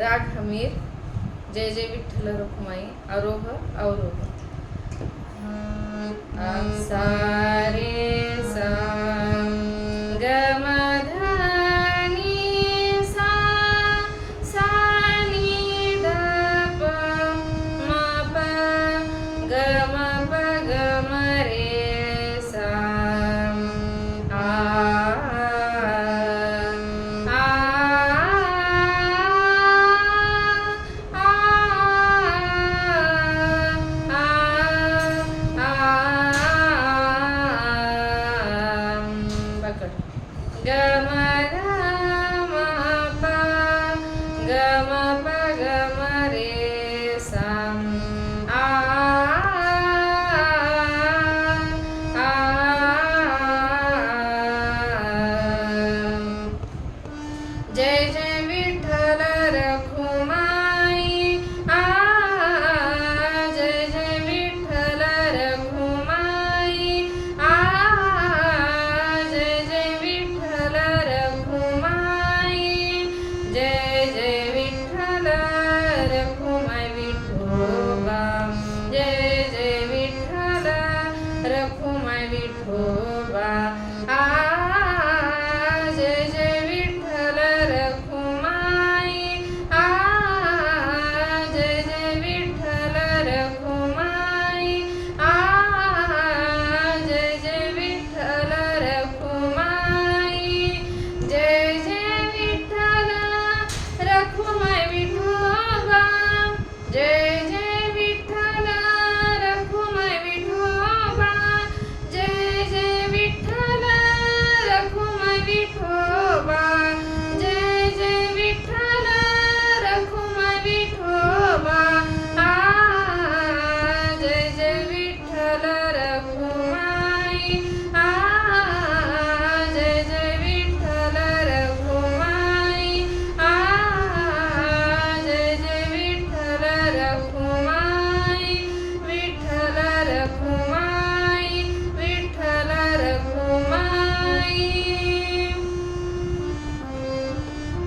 राग हमीर, जय जय विठ्ठल रखुमाई, आरोह अवरोह. सा रे सा ग म ध नि सा, सा नि ध प म प ग म प ग म रे सा. आ आ ग म ध म प ग म प ग म रे सा. आ आ जय जय विठ्ठल रखुमाई. आ जय जय विठ्ठल रखुमाई. आ जय जय विठ्ठल रखुमाई. जय